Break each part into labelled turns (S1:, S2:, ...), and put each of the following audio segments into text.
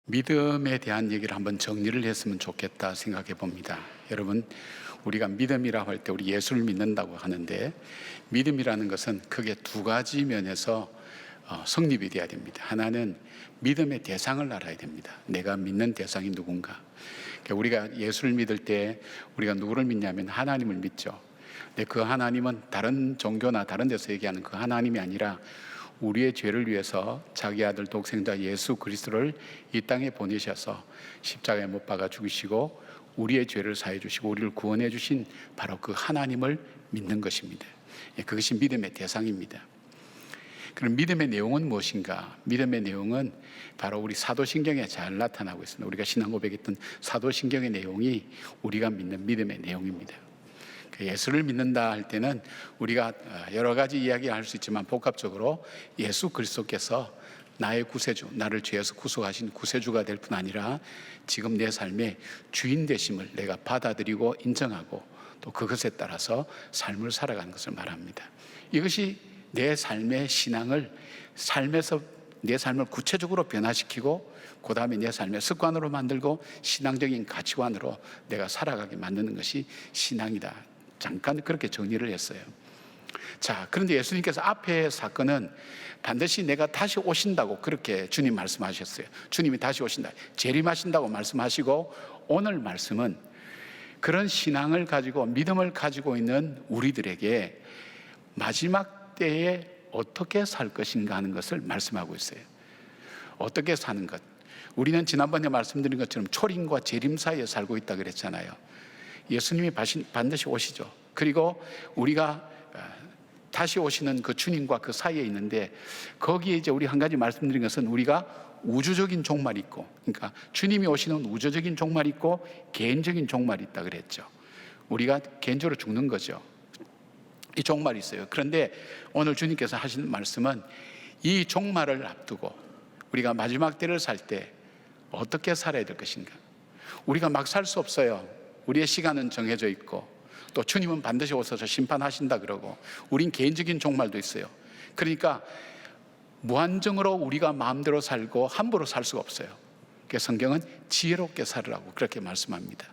S1: 믿음에 대한 얘기를 한번 정리를 했으면 좋겠다 생각해 봅니다. 여러분, 우리가 믿음이라고 할 때 우리 예수를 믿는다고 하는데, 믿음이라는 것은 크게 두 가지 면에서 성립이 돼야 됩니다. 하나는 믿음의 대상을 알아야 됩니다. 내가 믿는 대상이 누군가. 그러니까 우리가 예수를 믿을 때 우리가 누구를 믿냐면 하나님을 믿죠. 근데 그 하나님은 다른 종교나 다른 데서 얘기하는 그 하나님이 아니라 우리의 죄를 위해서 자기 아들 독생자 예수 그리스도를 이 땅에 보내셔서 십자가에 못 박아 죽으시고 우리의 죄를 사해 주시고 우리를 구원해 주신 바로 그 하나님을 믿는 것입니다. 그것이 믿음의 대상입니다. 그럼 믿음의 내용은 무엇인가? 믿음의 내용은 바로 우리 사도신경에 잘 나타나고 있습니다. 우리가 신앙 고백했던 사도신경의 내용이 우리가 믿는 믿음의 내용입니다. 예수를 믿는다 할 때는 우리가 여러 가지 이야기할 수 있지만 복합적으로 예수 그리스도께서 나의 구세주, 나를 죄에서 구속하신 구세주가 될 뿐 아니라 지금 내 삶의 주인 되심을 내가 받아들이고 인정하고 또 그것에 따라서 삶을 살아가는 것을 말합니다. 이것이 내 삶의 신앙을 삶에서 내 삶을 구체적으로 변화시키고 그 다음에 내 삶의 습관으로 만들고 신앙적인 가치관으로 내가 살아가게 만드는 것이 신앙이다. 잠깐 그렇게 정리를 했어요. 자, 그런데 예수님께서 앞에 사건은 반드시 내가 다시 오신다고 그렇게 주님 말씀하셨어요. 주님이 다시 오신다, 재림하신다고 말씀하시고, 오늘 말씀은 그런 신앙을 가지고 믿음을 가지고 있는 우리들에게 마지막 때에 어떻게 살 것인가 하는 것을 말씀하고 있어요. 어떻게 사는 것. 우리는 지난번에 말씀드린 것처럼 초림과 재림 사이에 살고 있다 그랬잖아요. 예수님이 반드시 오시죠. 그리고 우리가 다시 오시는 그 주님과 그 사이에 있는데, 거기에 이제 우리 한 가지 말씀드린 것은 우리가 우주적인 종말이 있고, 그러니까 주님이 오시는 우주적인 종말이 있고 개인적인 종말이 있다 그랬죠. 우리가 개인적으로 죽는 거죠. 이 종말이 있어요. 그런데 오늘 주님께서 하시는 말씀은 이 종말을 앞두고 우리가 마지막 때를 살 때 어떻게 살아야 될 것인가. 우리가 막 살 수 없어요. 우리의 시간은 정해져 있고 또 주님은 반드시 오셔서 심판하신다 그러고 우린 개인적인 종말도 있어요. 그러니까 무한정으로 우리가 마음대로 살고 함부로 살 수가 없어요. 그래서 성경은 지혜롭게 살으라고 그렇게 말씀합니다.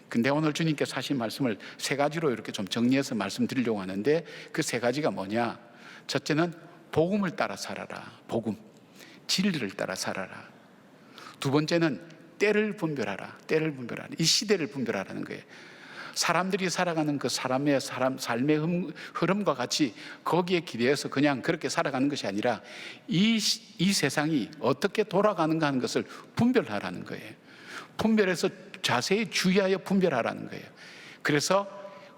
S1: 근데 오늘 주님께서 하신 말씀을 세 가지로 이렇게 좀 정리해서 말씀드리려고 하는데, 그 세 가지가 뭐냐? 첫째는 복음을 따라 살아라. 복음, 진리를 따라 살아라. 두 번째는 때를 분별하라. 때를 분별하라. 이 시대를 분별하라는 거예요. 사람들이 살아가는 그 삶의 흐름과 같이 거기에 기대해서 그냥 그렇게 살아가는 것이 아니라 이 세상이 어떻게 돌아가는가 하는 것을 분별하라는 거예요. 분별해서 자세히 주의하여 분별하라는 거예요. 그래서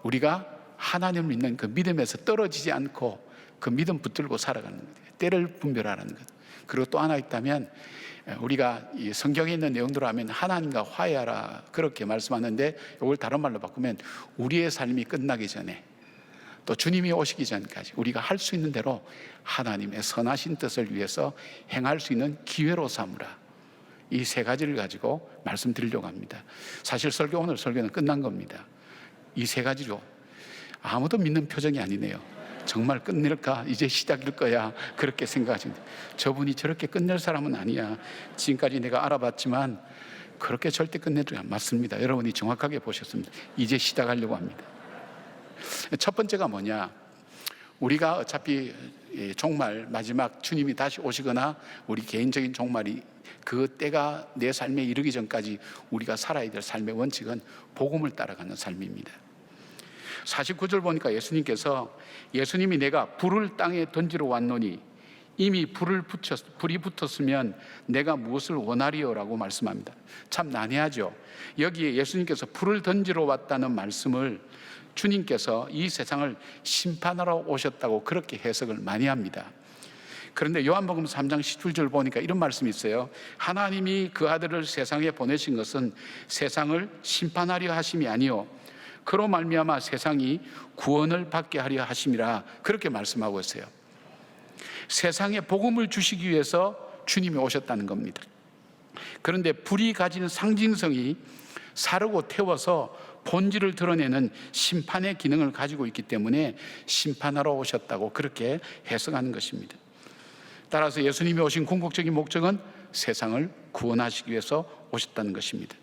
S1: 우리가 하나님을 믿는 그 믿음에서 떨어지지 않고 그 믿음 붙들고 살아가는 거예요. 때를 분별하라는 것. 그리고 또 하나 있다면, 우리가 이 성경에 있는 내용대로 하면 하나님과 화해하라 그렇게 말씀하는데, 이걸 다른 말로 바꾸면 우리의 삶이 끝나기 전에 또 주님이 오시기 전까지 우리가 할 수 있는 대로 하나님의 선하신 뜻을 위해서 행할 수 있는 기회로 삼으라. 이 세 가지를 가지고 말씀드리려고 합니다. 사실 오늘 설교는 끝난 겁니다. 이 세 가지로 아무도 믿는 표정이 아니네요. 정말 끝낼까? 이제 시작일 거야. 그렇게 생각하시는데, 저분이 저렇게 끝낼 사람은 아니야. 지금까지 내가 알아봤지만 그렇게 절대 끝내지 않습니다. 여러분이 정확하게 보셨습니다. 이제 시작하려고 합니다. 첫 번째가 뭐냐? 우리가 어차피 종말, 마지막 주님이 다시 오시거나 우리 개인적인 종말이 그 때가 내 삶에 이르기 전까지 우리가 살아야 될 삶의 원칙은 복음을 따라가는 삶입니다. 49절 보니까 예수님이 내가 불을 땅에 던지러 왔노니 이미 불이 붙었으면 내가 무엇을 원하리요? 라고 말씀합니다. 참 난해하죠. 여기에 예수님께서 불을 던지러 왔다는 말씀을 주님께서 이 세상을 심판하러 오셨다고 그렇게 해석을 많이 합니다. 그런데 요한복음 3장 17절 보니까 이런 말씀이 있어요. 하나님이 그 아들을 세상에 보내신 것은 세상을 심판하려 하심이 아니요 그로 말미암아 세상이 구원을 받게 하려 하심이라, 그렇게 말씀하고 있어요. 세상에 복음을 주시기 위해서 주님이 오셨다는 겁니다. 그런데 불이 가진 상징성이 사르고 태워서 본질을 드러내는 심판의 기능을 가지고 있기 때문에 심판하러 오셨다고 그렇게 해석하는 것입니다. 따라서 예수님이 오신 궁극적인 목적은 세상을 구원하시기 위해서 오셨다는 것입니다.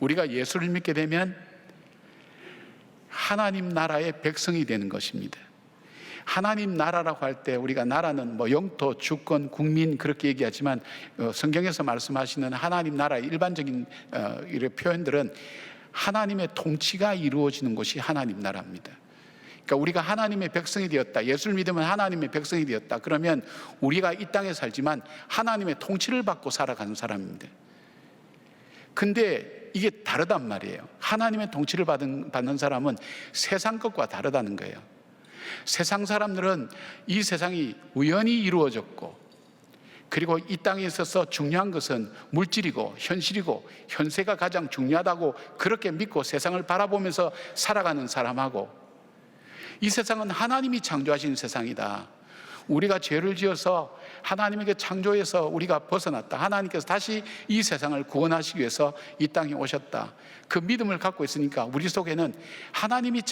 S1: 우리가 예수를 믿게 되면 하나님 나라의 백성이 되는 것입니다. 하나님 나라라고 할 때 우리가 나라는 영토, 주권, 국민 그렇게 얘기하지만 성경에서 말씀하시는 하나님 나라의 일반적인 이런 표현들은 하나님의 통치가 이루어지는 곳이 하나님 나라입니다. 그러니까 우리가 하나님의 백성이 되었다, 예수를 믿으면 하나님의 백성이 되었다, 그러면 우리가 이 땅에 살지만 하나님의 통치를 받고 살아가는 사람입니다. 근데 이게 다르단 말이에요. 하나님의 통치를 받는 사람은 세상 것과 다르다는 거예요. 세상 사람들은 이 세상이 우연히 이루어졌고, 그리고 이 땅에 있어서 중요한 것은 물질이고 현실이고 현세가 가장 중요하다고 그렇게 믿고 세상을 바라보면서 살아가는 사람하고, 이 세상은 하나님이 창조하신 세상이다, 우리가 죄를 지어서 하나님에게 창조해서 우리가 벗어났다, 하나님께서 다시 이 세상을 구원하시기 위해서 이 땅에 오셨다, 그 믿음을 갖고 있으니까 우리 속에는 하나님이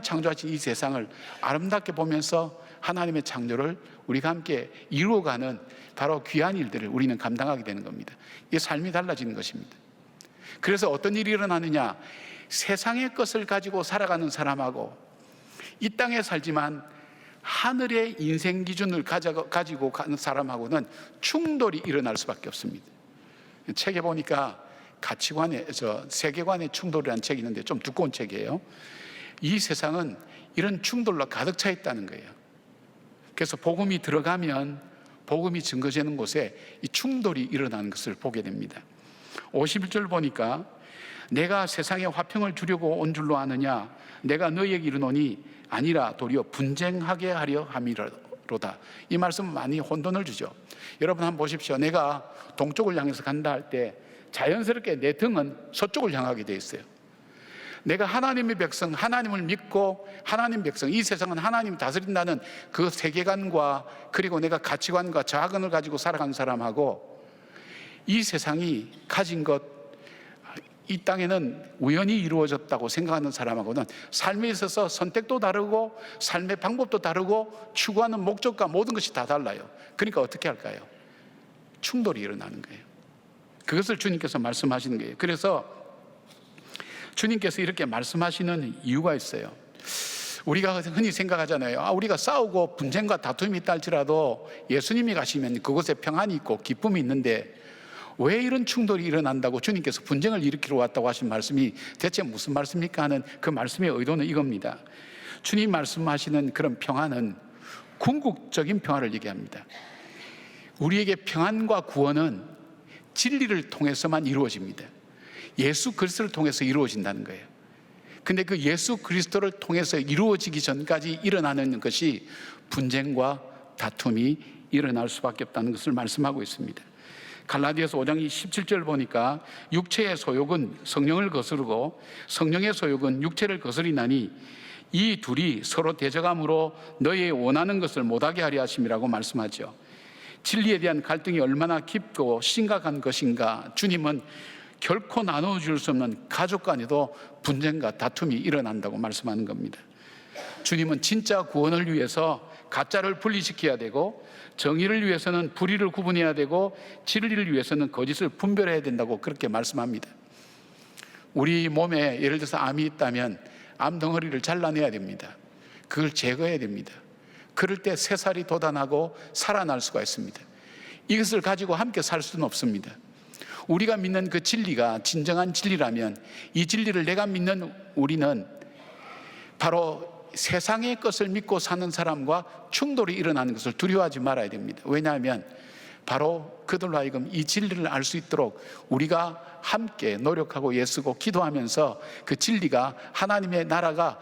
S1: 창조하신 이 세상을 아름답게 보면서 하나님의 창조를 우리가 함께 이루어가는 바로 귀한 일들을 우리는 감당하게 되는 겁니다. 이 삶이 달라지는 것입니다. 그래서 어떤 일이 일어나느냐, 세상의 것을 가지고 살아가는 사람하고 이 땅에 살지만 하늘의 인생 기준을 가지고 가는 사람하고는 충돌이 일어날 수밖에 없습니다. 책에 보니까 세계관의 충돌이라는 책이 있는데 좀 두꺼운 책이에요. 이 세상은 이런 충돌로 가득 차 있다는 거예요. 그래서 복음이 들어가면, 복음이 증거되는 곳에 이 충돌이 일어나는 것을 보게 됩니다. 51절 보니까 내가 세상에 화평을 주려고 온 줄로 아느냐, 내가 너희에게 이르노니 아니라 도리어 분쟁하게 하려 함이로다. 이 말씀은 많이 혼돈을 주죠. 여러분 한번 보십시오. 내가 동쪽을 향해서 간다 할 때 자연스럽게 내 등은 서쪽을 향하게 돼 있어요. 내가 하나님의 백성, 하나님을 믿고 하나님 백성, 이 세상은 하나님이 다스린다는 그 세계관과 그리고 내가 가치관과 자아관을 가지고 살아가는 사람하고, 이 세상이 가진 것, 이 땅에는 우연히 이루어졌다고 생각하는 사람하고는 삶에 있어서 선택도 다르고 삶의 방법도 다르고 추구하는 목적과 모든 것이 다 달라요. 그러니까 어떻게 할까요? 충돌이 일어나는 거예요. 그것을 주님께서 말씀하시는 거예요. 그래서 주님께서 이렇게 말씀하시는 이유가 있어요. 우리가 흔히 생각하잖아요. 우리가 싸우고 분쟁과 다툼이 있다 할지라도 예수님이 가시면 그곳에 평안이 있고 기쁨이 있는데 왜 이런 충돌이 일어난다고 주님께서 분쟁을 일으키러 왔다고 하신 말씀이 대체 무슨 말씀입니까 하는 그 말씀의 의도는 이겁니다. 주님 말씀하시는 그런 평안은 궁극적인 평안을 얘기합니다. 우리에게 평안과 구원은 진리를 통해서만 이루어집니다. 예수 그리스도를 통해서 이루어진다는 거예요. 근데 그 예수 그리스도를 통해서 이루어지기 전까지 일어나는 것이 분쟁과 다툼이 일어날 수밖에 없다는 것을 말씀하고 있습니다. 갈라디아서 5장 17절 보니까 육체의 소욕은 성령을 거스르고 성령의 소욕은 육체를 거스리나니 이 둘이 서로 대적함으로 너희의 원하는 것을 못하게 하려 하심이라고 말씀하죠. 진리에 대한 갈등이 얼마나 깊고 심각한 것인가. 주님은 결코 나눠줄 수 없는 가족 간에도 분쟁과 다툼이 일어난다고 말씀하는 겁니다. 주님은 진짜 구원을 위해서 가짜를 분리시켜야 되고, 정의를 위해서는 불의를 구분해야 되고, 진리를 위해서는 거짓을 분별해야 된다고 그렇게 말씀합니다. 우리 몸에 예를 들어서 암이 있다면 암덩어리를 잘라내야 됩니다. 그걸 제거해야 됩니다. 그럴 때 새살이 돋아나고 살아날 수가 있습니다. 이것을 가지고 함께 살 수는 없습니다. 우리가 믿는 그 진리가 진정한 진리라면 이 진리를 내가 믿는 우리는 바로 세상의 것을 믿고 사는 사람과 충돌이 일어나는 것을 두려워하지 말아야 됩니다. 왜냐하면 바로 그들로 하여금 이 진리를 알 수 있도록 우리가 함께 노력하고 애쓰고 기도하면서 그 진리가, 하나님의 나라가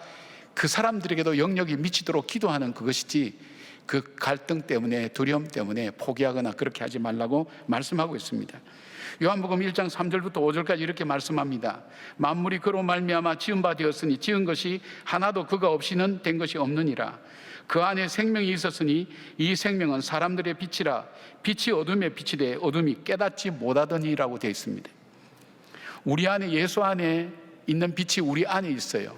S1: 그 사람들에게도 영역이 미치도록 기도하는 그것이지, 그 갈등 때문에, 두려움 때문에 포기하거나 그렇게 하지 말라고 말씀하고 있습니다. 요한복음 1장 3절부터 5절까지 이렇게 말씀합니다. 만물이 그로 말미암아 지은 바 되었으니 지은 것이 하나도 그가 없이는 된 것이 없느니라. 그 안에 생명이 있었으니 이 생명은 사람들의 빛이라. 빛이 어둠에 빛이 돼 어둠이 깨닫지 못하더니라고 되어 있습니다. 우리 안에, 예수 안에 있는 빛이 우리 안에 있어요.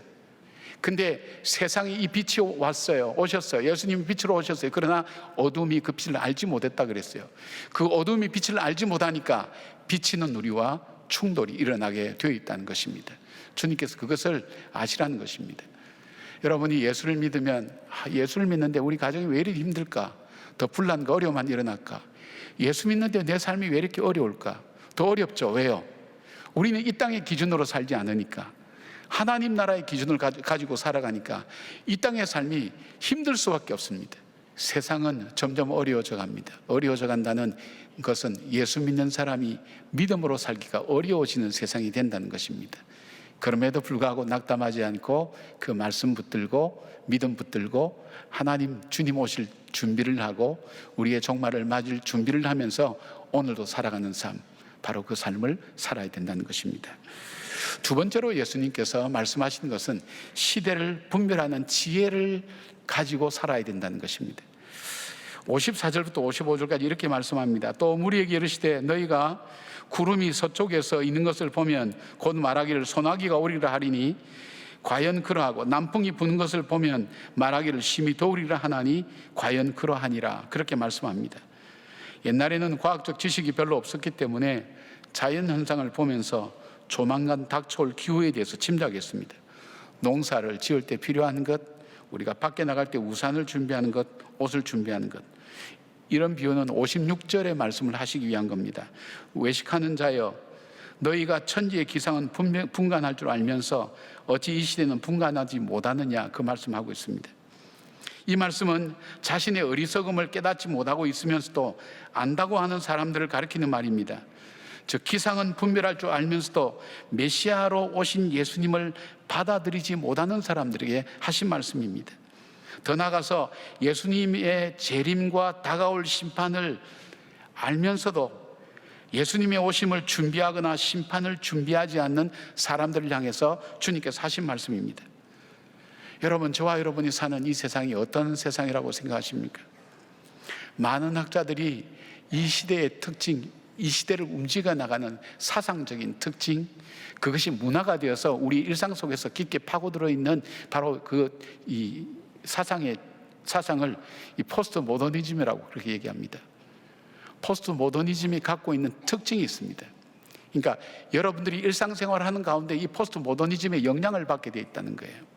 S1: 근데 세상에 이 빛이 오셨어요. 예수님이 빛으로 오셨어요. 그러나 어둠이 그 빛을 알지 못했다 그랬어요. 그 어둠이 빛을 알지 못하니까 비치는 우리와 충돌이 일어나게 되어 있다는 것입니다. 주님께서 그것을 아시라는 것입니다. 여러분이 예수를 믿으면 예수를 믿는데 우리 가정이 왜 이렇게 힘들까? 더 분란과 어려움만 일어날까? 예수 믿는데 내 삶이 왜 이렇게 어려울까? 더 어렵죠. 왜요? 우리는 이 땅의 기준으로 살지 않으니까, 하나님 나라의 기준을 가지고 살아가니까 이 땅의 삶이 힘들 수밖에 없습니다. 세상은 점점 어려워져 갑니다. 어려워져 간다는 것은 예수 믿는 사람이 믿음으로 살기가 어려워지는 세상이 된다는 것입니다. 그럼에도 불구하고 낙담하지 않고 그 말씀 붙들고 믿음 붙들고 하나님 주님 오실 준비를 하고 우리의 종말을 맞을 준비를 하면서 오늘도 살아가는 삶, 바로 그 삶을 살아야 된다는 것입니다. 두 번째로 예수님께서 말씀하시는 것은 시대를 분별하는 지혜를 가지고 살아야 된다는 것입니다. 54절부터 55절까지 이렇게 말씀합니다. 또 무리에게 이르시되 너희가 구름이 서쪽에서 있는 것을 보면 곧 말하기를 소나기가 오리라 하리니 과연 그러하고 남풍이 부는 것을 보면 말하기를 심히 더우리라 하나니 과연 그러하니라. 그렇게 말씀합니다. 옛날에는 과학적 지식이 별로 없었기 때문에 자연 현상을 보면서 조만간 닥쳐올 기후에 대해서 짐작했습니다. 농사를 지을 때 필요한 것, 우리가 밖에 나갈 때 우산을 준비하는 것, 옷을 준비하는 것, 이런 비유는 56절의 말씀을 하시기 위한 겁니다. 외식하는 자여 너희가 천지의 기상은 분간할 줄 알면서 어찌 이 시대는 분간하지 못하느냐, 그 말씀하고 있습니다. 이 말씀은 자신의 어리석음을 깨닫지 못하고 있으면서도 안다고 하는 사람들을 가리키는 말입니다. 즉 기상은 분별할 줄 알면서도 메시아로 오신 예수님을 받아들이지 못하는 사람들에게 하신 말씀입니다. 더 나아가서 예수님의 재림과 다가올 심판을 알면서도 예수님의 오심을 준비하거나 심판을 준비하지 않는 사람들을 향해서 주님께서 하신 말씀입니다. 여러분, 저와 여러분이 사는 이 세상이 어떤 세상이라고 생각하십니까? 많은 학자들이 이 시대의 특징, 이 시대를 움직여 나가는 사상적인 특징, 그것이 문화가 되어서 우리 일상 속에서 깊게 파고들어 있는 바로 이 사상을 이 포스트 모더니즘이라고 그렇게 얘기합니다. 포스트 모더니즘이 갖고 있는 특징이 있습니다. 그러니까 여러분들이 일상생활을 하는 가운데 이 포스트 모더니즘의 영향을 받게 되어 있다는 거예요.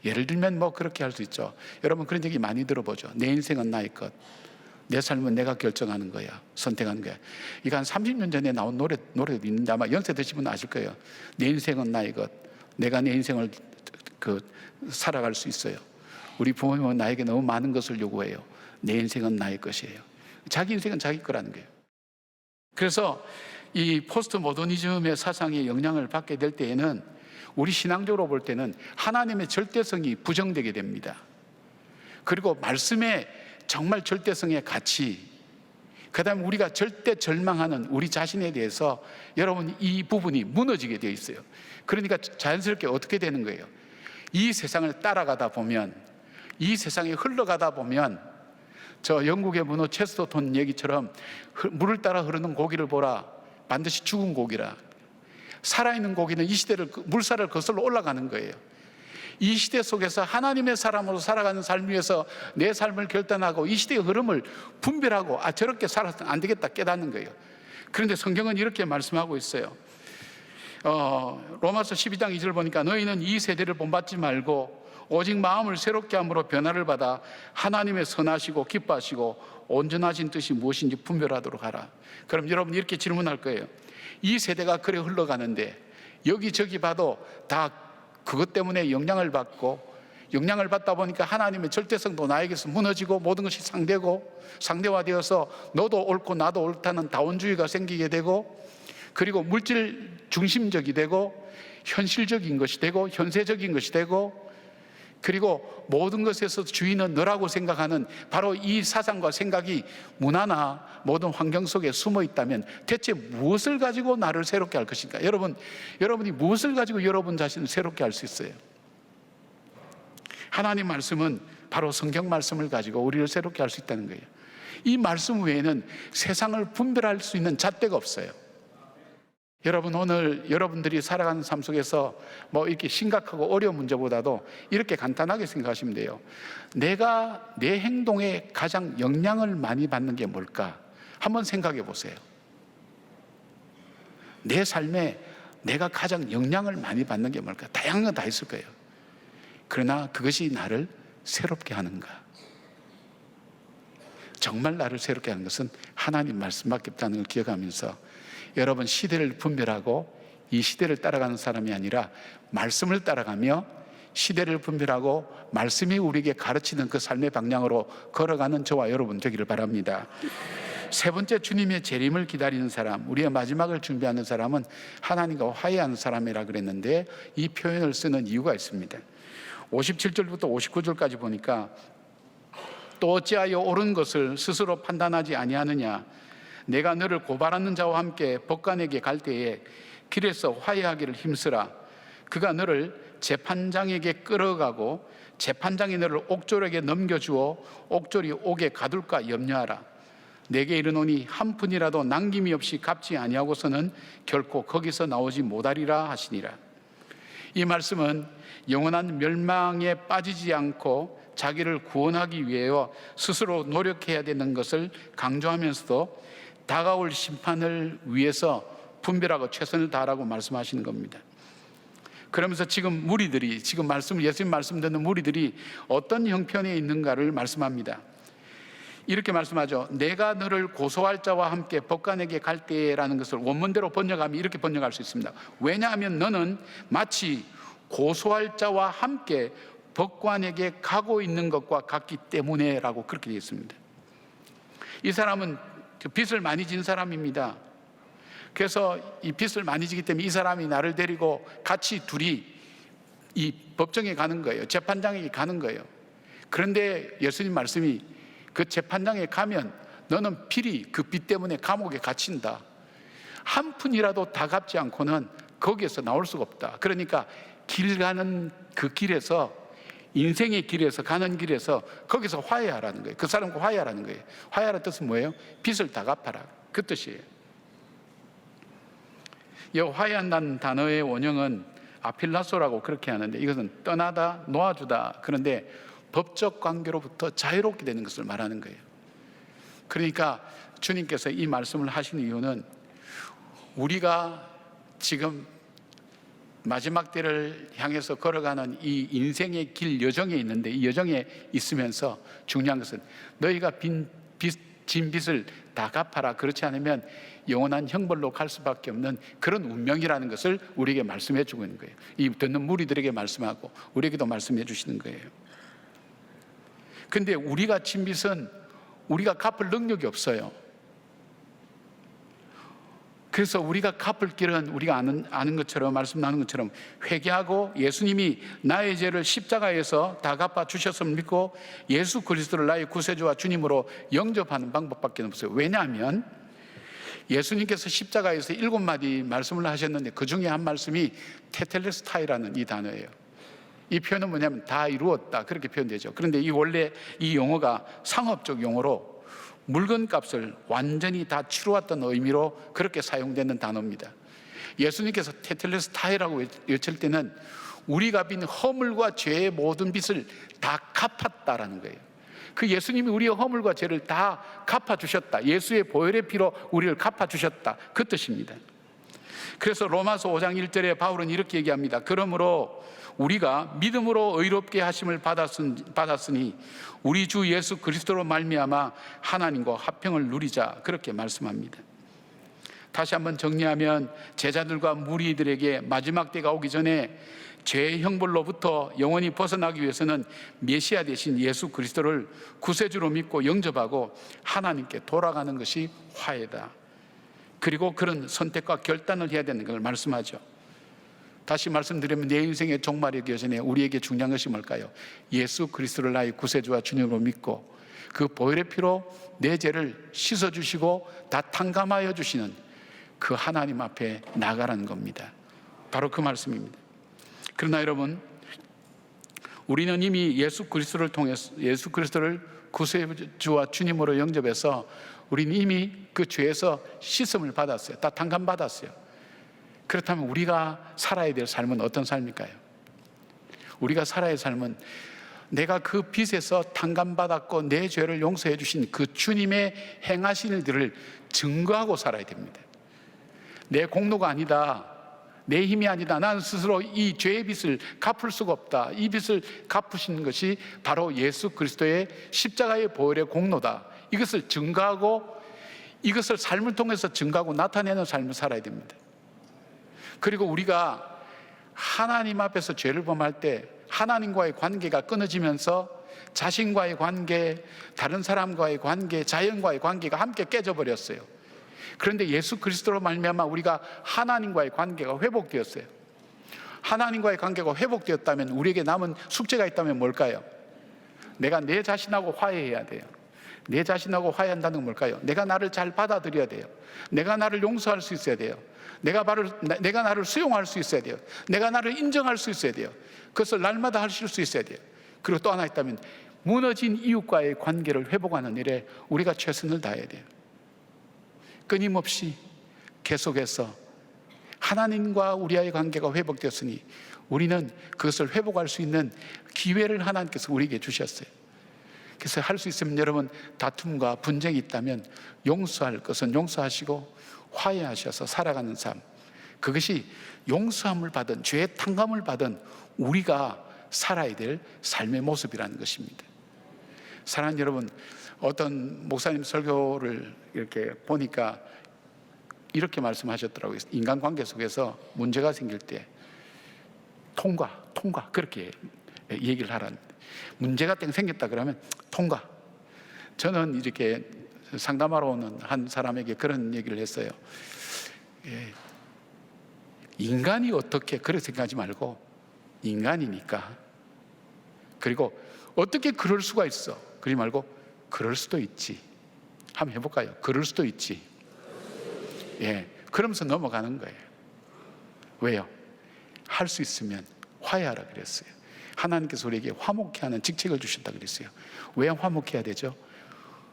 S1: 예를 들면 뭐 그렇게 할 수 있죠. 여러분 그런 얘기 많이 들어보죠. 내 인생은 나의 것, 내 삶은 내가 결정하는 거야, 선택하는 거야. 이거 한 30년 전에 나온 노래도 있는데 아마 연세 드신 분은 아실 거예요. 내 인생은 나의 것, 내가 내 인생을 살아갈 수 있어요. 우리 부모님은 나에게 너무 많은 것을 요구해요. 내 인생은 나의 것이에요. 자기 인생은 자기 거라는 거예요. 그래서 이 포스트 모더니즘의 사상의 영향을 받게 될 때에는 우리 신앙적으로 볼 때는 하나님의 절대성이 부정되게 됩니다. 그리고 말씀의 정말 절대성의 가치, 그 다음에 우리가 절대 절망하는 우리 자신에 대해서 여러분 이 부분이 무너지게 되어 있어요. 그러니까 자연스럽게 어떻게 되는 거예요? 이 세상을 따라가다 보면, 이 세상에 흘러가다 보면, 저 영국의 문호 체스터톤 얘기처럼 물을 따라 흐르는 고기를 보라, 반드시 죽은 고기라. 살아있는 고기는 이 시대를, 물살을 거슬러 올라가는 거예요. 이 시대 속에서 하나님의 사람으로 살아가는 삶 위해서 내 삶을 결단하고 이 시대의 흐름을 분별하고 저렇게 살아서는 안 되겠다 깨닫는 거예요. 그런데 성경은 이렇게 말씀하고 있어요. 로마서 12장 2절 보니까 너희는 이 세대를 본받지 말고 오직 마음을 새롭게 함으로 변화를 받아 하나님의 선하시고 기뻐하시고 온전하신 뜻이 무엇인지 분별하도록 하라. 그럼 여러분 이렇게 질문할 거예요. 이 세대가 그래 흘러가는데 여기저기 봐도 다 그것 때문에 영향을 받고, 영향을 받다 보니까 하나님의 절대성도 나에게서 무너지고 모든 것이 상대화되어서 너도 옳고 나도 옳다는 다원주의가 생기게 되고, 그리고 물질 중심적이 되고 현실적인 것이 되고 현세적인 것이 되고, 그리고 모든 것에서 주인은 너라고 생각하는 바로 이 사상과 생각이 문화나 모든 환경 속에 숨어 있다면 대체 무엇을 가지고 나를 새롭게 할 것인가? 여러분이 무엇을 가지고 여러분 자신을 새롭게 할 수 있어요? 하나님 말씀은 바로 성경 말씀을 가지고 우리를 새롭게 할 수 있다는 거예요. 이 말씀 외에는 세상을 분별할 수 있는 잣대가 없어요. 여러분, 오늘 여러분들이 살아가는 삶 속에서 뭐 이렇게 심각하고 어려운 문제보다도 이렇게 간단하게 생각하시면 돼요. 내가 내 행동에 가장 영향을 많이 받는 게 뭘까? 한번 생각해 보세요. 내 삶에 내가 가장 영향을 많이 받는 게 뭘까? 다양한 건 다 있을 거예요. 그러나 그것이 나를 새롭게 하는가? 정말 나를 새롭게 하는 것은 하나님 말씀밖에 없다는 걸 기억하면서, 여러분, 시대를 분별하고 이 시대를 따라가는 사람이 아니라 말씀을 따라가며 시대를 분별하고 말씀이 우리에게 가르치는 그 삶의 방향으로 걸어가는 저와 여러분 되기를 바랍니다. 세 번째, 주님의 재림을 기다리는 사람, 우리의 마지막을 준비하는 사람은 하나님과 화해하는 사람이라 그랬는데, 이 표현을 쓰는 이유가 있습니다. 57절부터 59절까지 보니까, 또 어찌하여 옳은 것을 스스로 판단하지 아니하느냐? 내가 너를 고발하는 자와 함께 법관에게 갈 때에 길에서 화해하기를 힘쓰라. 그가 너를 재판장에게 끌어가고 재판장이 너를 옥졸에게 넘겨주어 옥졸이 옥에 가둘까 염려하라. 내게 이르노니 한 푼이라도 남김이 없이 갚지 아니하고서는 결코 거기서 나오지 못하리라 하시니라. 이 말씀은 영원한 멸망에 빠지지 않고 자기를 구원하기 위하여 스스로 노력해야 되는 것을 강조하면서도 다가올 심판을 위해서 분별하고 최선을 다하라고 말씀하시는 겁니다. 그러면서 지금 무리들이, 지금 예수님 말씀 듣는 무리들이 어떤 형편에 있는가를 말씀합니다. 이렇게 말씀하죠. 내가 너를 고소할 자와 함께 법관에게 갈 때라는 것을 원문대로 번역하면 이렇게 번역할 수 있습니다. 왜냐하면 너는 마치 고소할 자와 함께 법관에게 가고 있는 것과 같기 때문에 라고 그렇게 되어 있습니다. 이 사람은 빚을 많이 진 사람입니다. 그래서 이 빚을 많이 지기 때문에 이 사람이 나를 데리고 같이 둘이 이 법정에 가는 거예요. 재판장에 가는 거예요. 그런데 예수님 말씀이, 그 재판장에 가면 너는 필히 그 빚 때문에 감옥에 갇힌다. 한 푼이라도 다 갚지 않고는 거기에서 나올 수가 없다. 그러니까 길 가는 그 길에서, 인생의 길에서, 가는 길에서 거기서 화해하라는 거예요. 그 사람과 화해하라는 거예요. 화해하라는 뜻은 뭐예요? 빚을 다 갚아라, 그 뜻이에요. 이 화해한다는 단어의 원형은 아필라소라고 그렇게 하는데, 이것은 떠나다, 놓아주다. 그런데 법적 관계로부터 자유롭게 되는 것을 말하는 거예요. 그러니까 주님께서 이 말씀을 하시는 이유는, 우리가 지금 마지막 때를 향해서 걸어가는 이 인생의 길 여정에 있는데, 이 여정에 있으면서 중요한 것은 너희가 진 빚을 다 갚아라. 그렇지 않으면 영원한 형벌로 갈 수밖에 없는 그런 운명이라는 것을 우리에게 말씀해 주고 있는 거예요. 이 듣는 무리들에게 말씀하고 우리에게도 말씀해 주시는 거예요. 근데 우리가 진 빚은 우리가 갚을 능력이 없어요. 그래서 우리가 갚을 길은 우리가 아는 것처럼, 말씀 나누는 것처럼 회개하고 예수님이 나의 죄를 십자가에서 다 갚아 주셨음을 믿고 예수 그리스도를 나의 구세주와 주님으로 영접하는 방법밖에 없어요. 왜냐하면 예수님께서 십자가에서 7마디 말씀을 하셨는데, 그 중에 한 말씀이 테텔레스타이라는 이 단어예요. 이 표현은 뭐냐면 다 이루었다, 그렇게 표현되죠. 그런데 원래 이 용어가 상업적 용어로 물건값을 완전히 다 치루었다는 의미로 그렇게 사용되는 단어입니다. 예수님께서 테텔레스타이라고 외칠 때는 우리가 빈 허물과 죄의 모든 빚을 다 갚았다라는 거예요. 그 예수님이 우리의 허물과 죄를 다 갚아주셨다, 예수의 보혈의 피로 우리를 갚아주셨다, 그 뜻입니다. 그래서 로마서 5장 1절에 바울은 이렇게 얘기합니다. 그러므로 우리가 믿음으로 의롭게 하심을 받았으니 우리 주 예수 그리스도로 말미암아 하나님과 화평을 누리자, 그렇게 말씀합니다. 다시 한번 정리하면, 제자들과 무리들에게 마지막 때가 오기 전에 죄의 형벌로부터 영원히 벗어나기 위해서는 메시아 대신 예수 그리스도를 구세주로 믿고 영접하고 하나님께 돌아가는 것이 화해다. 그리고 그런 선택과 결단을 해야 되는 걸 말씀하죠. 다시 말씀드리면, 내 인생의 종말이 오기 전에 우리에게 중요한 것이 뭘까요? 예수 그리스도를 나의 구세주와 주님으로 믿고 그 보혈의 피로 내 죄를 씻어주시고 다 탕감하여 주시는 그 하나님 앞에 나가라는 겁니다. 바로 그 말씀입니다. 그러나 여러분, 우리는 이미 예수 그리스도를 통해서, 예수 그리스도를 구세주와 주님으로 영접해서 우리는 이미 그 죄에서 씻음을 받았어요. 다 탕감 받았어요. 그렇다면 우리가 살아야 될 삶은 어떤 삶일까요? 우리가 살아야 할 삶은 내가 그 빛에서 탕감받았고 내 죄를 용서해 주신 그 주님의 행하신 일들을 증거하고 살아야 됩니다. 내 공로가 아니다, 내 힘이 아니다, 나는 스스로 이 죄의 빚을 갚을 수가 없다, 이 빚을 갚으신 것이 바로 예수 그리스도의 십자가의 보혈의 공로다, 이것을 증거하고 이것을 삶을 통해서 증거하고 나타내는 삶을 살아야 됩니다. 그리고 우리가 하나님 앞에서 죄를 범할 때 하나님과의 관계가 끊어지면서 자신과의 관계, 다른 사람과의 관계, 자연과의 관계가 함께 깨져버렸어요. 그런데 예수 그리스도로 말미암아 우리가 하나님과의 관계가 회복되었어요. 하나님과의 관계가 회복되었다면 우리에게 남은 숙제가 있다면 뭘까요? 내가 내 자신하고 화해해야 돼요. 내 자신하고 화해한다는 건 뭘까요? 내가 나를 잘 받아들여야 돼요. 내가 나를 용서할 수 있어야 돼요. 내가 나를 수용할 수 있어야 돼요. 내가 나를 인정할 수 있어야 돼요. 그것을 날마다 하실 수 있어야 돼요. 그리고 또 하나 있다면 무너진 이웃과의 관계를 회복하는 일에 우리가 최선을 다해야 돼요. 끊임없이 계속해서 하나님과 우리와의 관계가 회복되었으니 우리는 그것을 회복할 수 있는 기회를 하나님께서 우리에게 주셨어요. 그래서 할 수 있으면 여러분, 다툼과 분쟁이 있다면 용서할 것은 용서하시고 화해하셔서 살아가는 삶, 그것이 용서함을 받은, 죄의 탕감을 받은 우리가 살아야 될 삶의 모습이라는 것입니다. 사랑하는 여러분, 어떤 목사님 설교를 이렇게 보니까 이렇게 말씀하셨더라고요. 인간관계 속에서 문제가 생길 때 통과 그렇게 얘기를 하라는, 문제가 생겼다 그러면 통과. 저는 이렇게 상담하러 오는 한 사람에게 그런 얘기를 했어요. 인간이 어떻게, 그렇게 생각하지 말고 인간이니까, 그리고 어떻게 그럴 수가 있어, 그러지 말고 그럴 수도 있지. 한번 해볼까요? 그럴 수도 있지. 그러면서 넘어가는 거예요. 왜요? 할 수 있으면 화해하라 그랬어요. 하나님께서 우리에게 화목케 하는 직책을 주셨다 그랬어요. 왜 화목해야 되죠?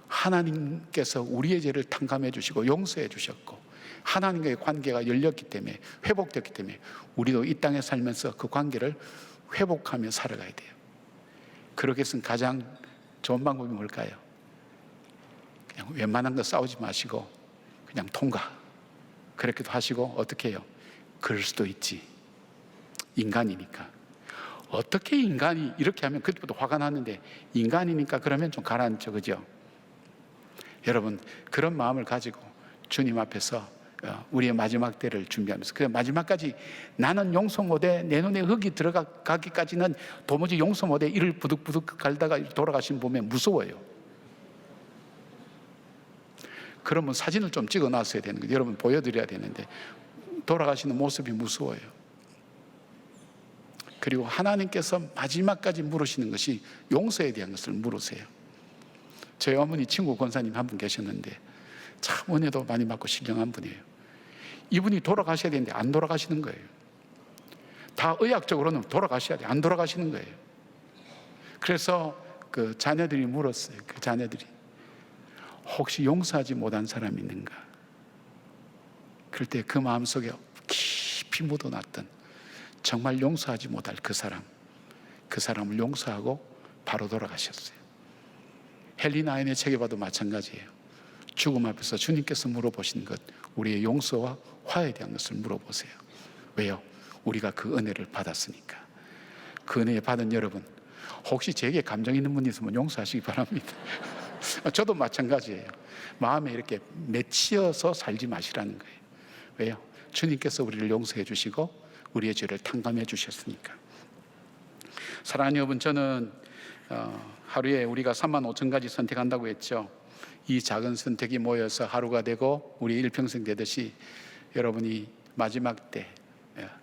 S1: 하나님께서 우리의 죄를 탕감해 주시고 용서해 주셨고 하나님과의 관계가 열렸기 때문에, 회복됐기 때문에 우리도 이 땅에 살면서 그 관계를 회복하며 살아가야 돼요. 그러기 위해서는 가장 좋은 방법이 뭘까요? 그냥 웬만한 거 싸우지 마시고 그냥 통과, 그렇게도 하시고, 어떻게 해요? 그럴 수도 있지, 인간이니까. 어떻게 인간이 이렇게 하면 그때부터 화가 나는데, 인간이니까 그러면 좀 가라앉죠, 그죠? 여러분, 그런 마음을 가지고 주님 앞에서 우리의 마지막 때를 준비하면서, 그 마지막까지 나는 용서 못해, 내 눈에 흙이 들어가기까지는 도무지 용서 못해, 이를 부득부득 갈다가 돌아가신 보면 무서워요. 그러면 사진을 좀 찍어 놨어야 되는 거예요. 여러분 보여드려야 되는데 돌아가시는 모습이 무서워요. 그리고 하나님께서 마지막까지 물으시는 것이 용서에 대한 것을 물으세요. 저희 어머니 친구 권사님 한 분 계셨는데 참 은혜도 많이 받고 신령한 분이에요. 이분이 돌아가셔야 되는데 안 돌아가시는 거예요. 다 의학적으로는 돌아가셔야 돼요. 안 돌아가시는 거예요. 그래서 그 자녀들이 물었어요. 그 자녀들이 혹시 용서하지 못한 사람이 있는가? 그럴 때 그 마음속에 깊이 묻어놨던 정말 용서하지 못할 그 사람을 용서하고 바로 돌아가셨어요. 헬린 아인의 책에 봐도 마찬가지예요. 죽음 앞에서 주님께서 물어보신 것, 우리의 용서와 화해에 대한 것을 물어보세요. 왜요? 우리가 그 은혜를 받았으니까. 그 은혜 받은 여러분, 혹시 제게 감정 있는 분이 있으면 용서하시기 바랍니다. 저도 마찬가지예요. 마음에 이렇게 맺히어서 살지 마시라는 거예요. 왜요? 주님께서 우리를 용서해 주시고 우리의 죄를 탕감해 주셨으니까. 사랑하는 여러분, 저는 하루에 우리가 35,000가지 선택한다고 했죠. 이 작은 선택이 모여서 하루가 되고 우리 일평생 되듯이 여러분이 마지막 때,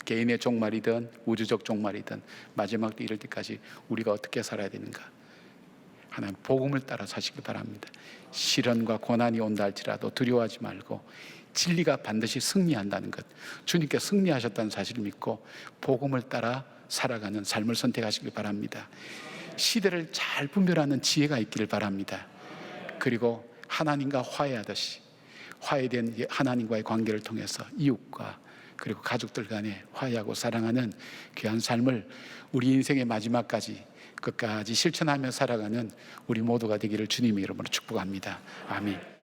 S1: 개인의 종말이든 우주적 종말이든 마지막 때 이럴 때까지 우리가 어떻게 살아야 되는가, 하나님 복음을 따라 사시기 바랍니다. 시련과 고난이 온다 할지라도 두려워하지 말고 진리가 반드시 승리한다는 것, 주님께 승리하셨다는 사실을 믿고 복음을 따라 살아가는 삶을 선택하시길 바랍니다. 시대를 잘 분별하는 지혜가 있기를 바랍니다. 그리고 하나님과 화해하듯이 화해된 하나님과의 관계를 통해서 이웃과 그리고 가족들 간에 화해하고 사랑하는 귀한 삶을 우리 인생의 마지막까지 끝까지 실천하며 살아가는 우리 모두가 되기를 주님의 이름으로 축복합니다. 아멘.